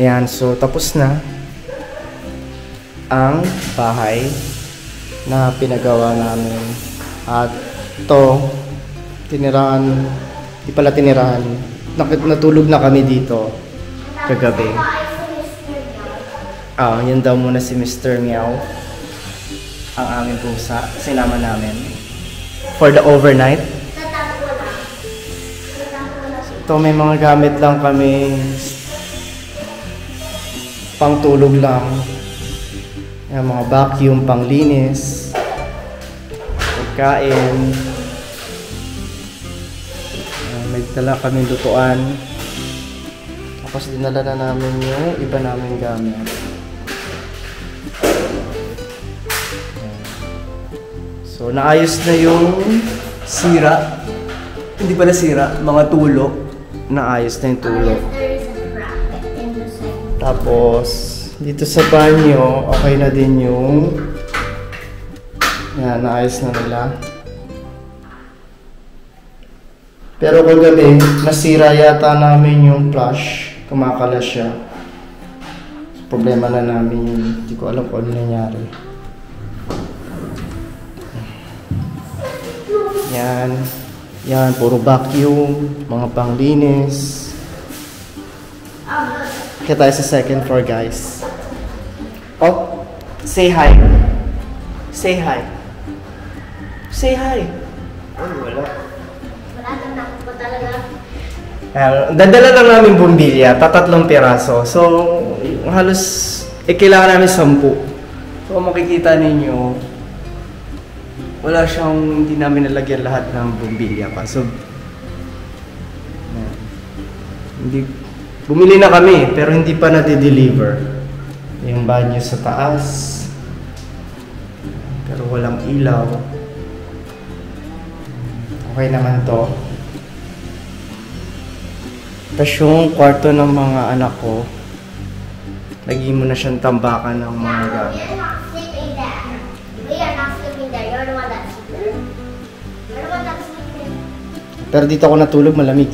Ayan, so tapos na ang bahay na pinagawa namin. At to, tinirahan, di pala tinirahan, natulog na kami dito kagabi. Yun daw muna si Mr. Meow, ang aming pusa, sinama namin for the overnight. Ito, may mga gamit lang kami, pang tulog lang. Yung mga vacuum, panglinis, pagkain. May dala kaming lutuan. Tapos dinala na namin yung iba naming gamit. So naayos na yung sira. Hindi pala sira, mga tulo. Naayos na yung tulo. Tapos dito sa banyo, okay na din yung yan, naayos na nila. Pero kagabi, nasira yata namin yung flush. Kumakalas siya. Problema na namin yun. Hindi ko alam kung ano nangyari. Yan. Yan, puro vacuum, mga panglinis. Kaya tayo sa second floor, guys. Oh, say hi. Say hi. Say hi. Oh, wala. Wala nang nakapot talaga. Dadala lang namin bumbilya, 3 piraso. So, halos, kailangan namin 10. So, makikita ninyo, wala siyang, hindi namin nalagyan lahat ng bumbilya pa. So, hindi, bumili na kami, pero hindi pa na-deliver. Yung banyo sa taas, pero walang ilaw. Okay naman to. Tapos yung kwarto ng mga anak ko, lagyan mo na siyang tambakan ng mga gamit. We are not sleeping there. We are not sleeping there. You're the one that's sleeping. You're the one that's sleeping. Pero dito ako natulog, malamig.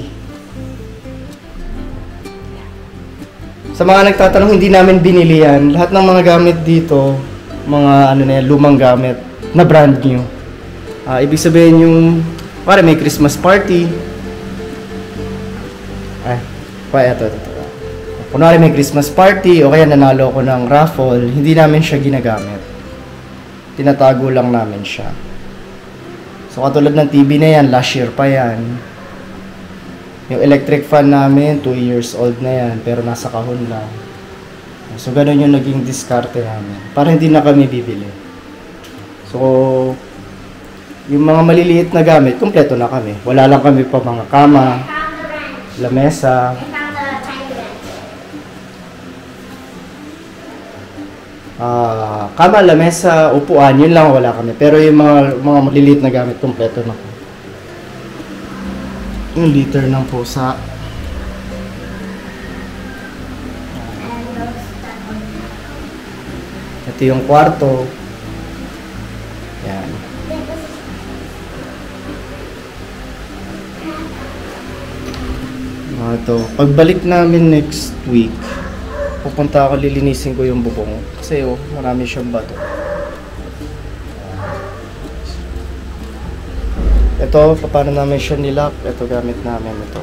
Sa mga nagtatanong, hindi namin binili yan. Lahat ng mga gamit dito, mga ano na yan, lumang gamit, na brand new. Ibig sabihin yung, pare may Christmas party. Ito. Kunwari may Christmas party, o kaya nanalo ko ng raffle, hindi namin siya ginagamit. Tinatago lang namin siya. So katulad ng TV na yan, last year pa yan. Yung electric fan namin, 2 years old na yan, pero nasa kahon lang. So, ganun yung naging diskarte namin. Para hindi na kami bibili. So, yung mga maliliit na gamit, kompleto na kami. Wala lang kami pa mga kama, lamesa. Kama, lamesa, upuan, yun lang wala kami. Pero yung mga maliliit na gamit, kompleto na kami. Yung liter ng pusa. Ito yung kwarto. Yan. Ito. Pagbalik namin next week, pupunta ako, lilinisin ko yung bubong. Kasi marami siyang bato. Ito, paano namin siya nilak. Ito, gamit namin ito.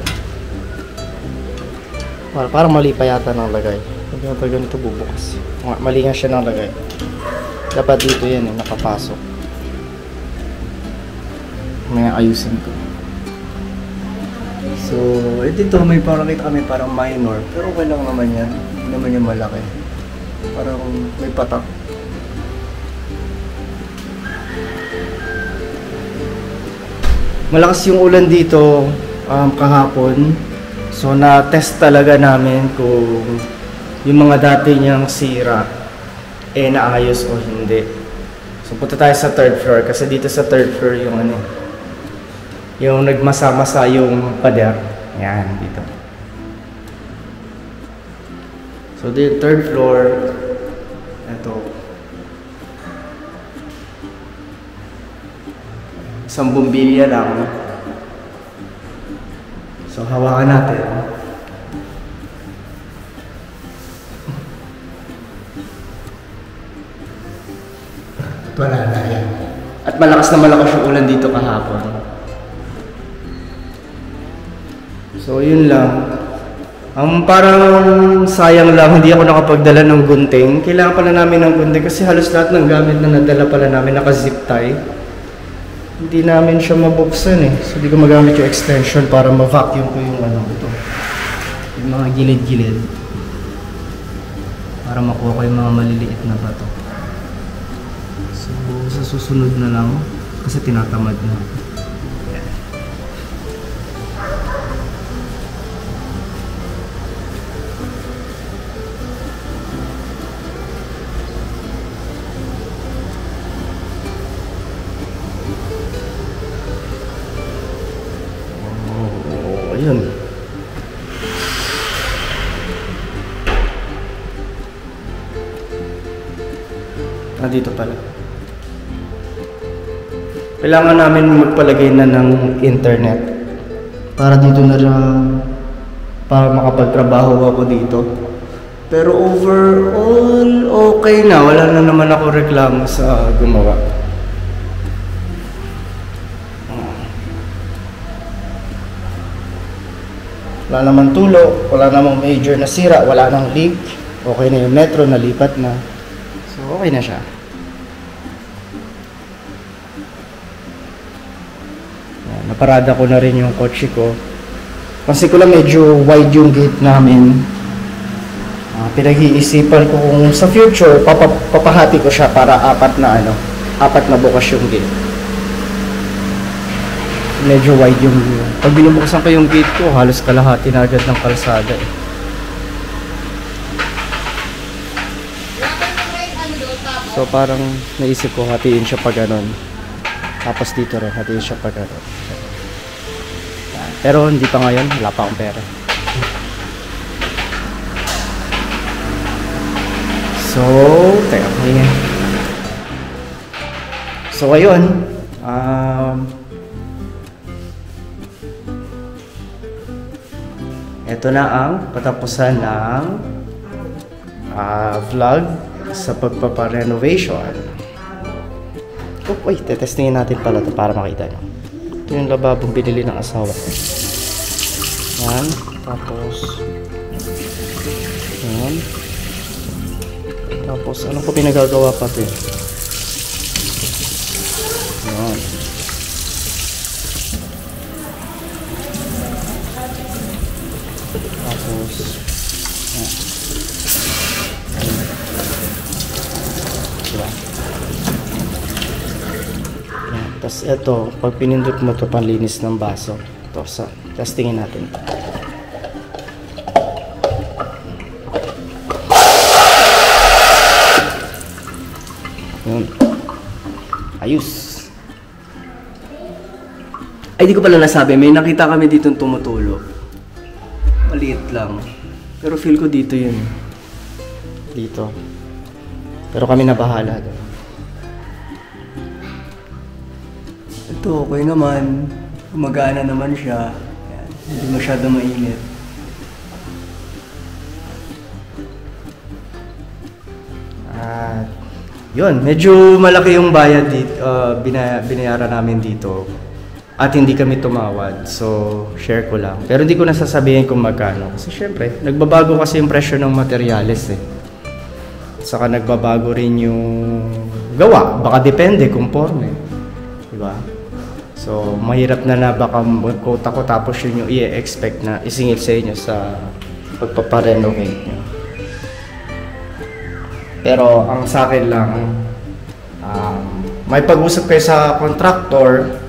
Parang mali pa yata ng lagay. Ito ganito bubukas. Mali nga siya ng lagay. Dapat dito yan nakapasok. May ayusin ko. So, dito may parang kita kami parang minor. Pero okay lang naman yan. Hindi naman yung malaki. Parang may patak. Malakas yung ulan dito kahapon. So na-test talaga namin kung yung mga dati niyang sira naayos o hindi. So punta tayo sa 3rd floor kasi dito sa 3rd floor yung yung nagmasa-masa yung pader. Yan dito. So the 3rd floor, ito. Isang bumbilya lang. So, hawakan natin. At wala na yan. At malakas yung ulan dito kahapon. So, yun lang. Ang parang sayang lang, hindi ako nakapagdala ng gunting. Kailangan pala namin ng gunting kasi halos lahat ng gamit na nadala pala namin naka-zip tie. Hindi namin siya mabuksan eh. So, hindi ko magamit yung extension para ma-vacuum ko yung ano ito. Yung mga gilid-gilid. Para makuha ko yung mga maliliit na bato. So, sa susunod na lang kasi tinatamad na. Ayun. Dito pala. Kailangan namin magpalagay na ng internet para dito na lang para makapagtrabaho ako dito. Pero overall okay na, wala na naman ako reklamo sa gumawa. Wala namang tulo, wala namang major na sira, wala nang leak. Okay na yung metro, nalipat na. So, okay na siya. Yan, naparada ko na rin yung kotse ko. Kasi ko lang medyo wide yung gate namin. Pinag-iisipan ko kung sa future, papahati ko siya para apat na bukas yung gate. Medyo wide yung view. Pag binubuksan ko yung gate ko, halos kalahati na agad ng kalsada eh. So parang naisip ko hatiin siya pa ganon. Tapos dito rin, hatiin siya pa ganon. Pero hindi pa ngayon, wala pa akong pera. So, teka, ngayon. So ayun, ito na ang patapusan ng vlog sa pagpaparenovation. Oh, wait, tetestingin natin pala ito para makita nyo. Ito yung lababong binili ng asawa ko. Yan, tapos yan. Tapos ano ko pinagagawa pa ito? Yan. Tapos yan. Diba? Yan. Tapos ito, pag pinindot mo ito panlinis ng baso. Ito, so, testingin natin. Yun. Ayos. Ay, di ko pala nasabi. May nakita kami dito tumutulo. Maliit lang. Pero feel ko dito yun. Dito. Pero kami na bahala doon. Ito, okay naman. Gumagana naman siya. Ayan. Hindi masyado mainit. At yun, medyo malaki yung bayad dito, binayaran namin dito. At hindi kami tumawad. So, share ko lang. Pero hindi ko nasasabihin kung magkano. Kasi syempre, nagbabago kasi yung presyo ng materyales eh. Saka nagbabago rin yung gawa. Baka depende kung porme. Diba? So, mahirap na baka mag-quote ako tapos yun yung i-expect na isingil sa inyo sa pagpaparenovate nyo. Pero ang sa akin lang, may pag-usap kayo sa contractor,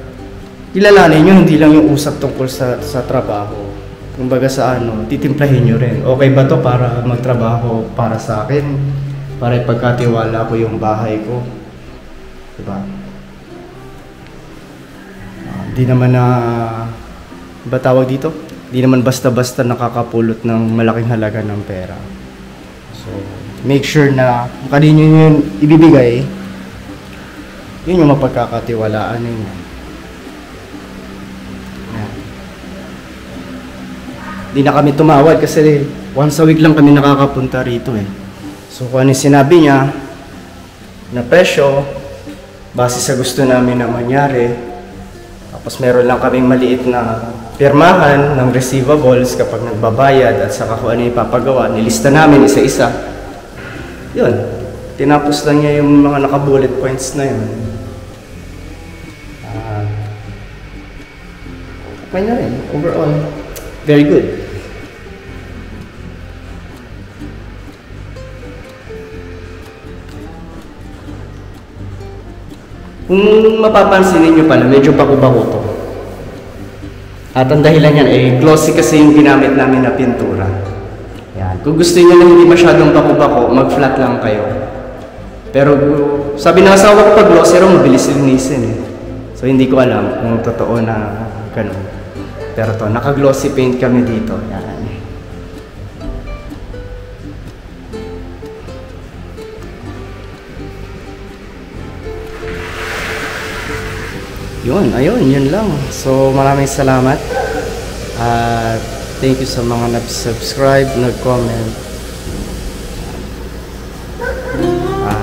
kilalanin nyo, hindi lang yung usap tungkol sa trabaho. Kumbaga sa titimplahin nyo rin. Okay ba to para magtrabaho para sa akin? Para ipagkatiwala ko yung bahay ko. Diba? Di naman ba tawag dito? Di naman basta-basta nakakapulot ng malaking halaga ng pera. So, make sure na kung kanino yun ibibigay, yun yung mapagkakatiwalaan ninyo. Di na kami tumawad kasi once a week lang kami nakakapunta rito eh. So kung ano sinabi niya na presyo, base sa gusto namin na mangyari. Tapos meron lang kaming maliit na pirmahan ng receivables kapag nagbabayad at saka kung ano ipapagawa. Nilista namin isa-isa. Yun. Tinapos lang niya yung mga naka-bullet points na yun. Okay na rin. Overall, very good. Kung mapapansin niyo pala, medyo bako-bako to. At ang dahilan yan ay glossy kasi yung ginamit namin na pintura. Yan. Kung gusto niyo na hindi masyadong bako-bako, mag-flat lang kayo. Pero sabi ng asawa ko pag glossy raw, mabilis linisin eh. So hindi ko alam kung totoo na ganun. Pero to, naka-glossy paint kami dito. Yan. Yun lang. So, maraming salamat. Thank you sa mga nag-subscribe, nag-comment.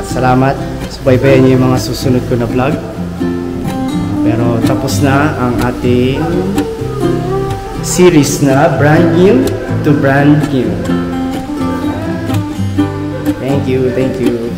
Salamat. Subaybayan niyo yung mga susunod ko na vlog. Pero tapos na ang ating series na brand new to brand new. Thank you.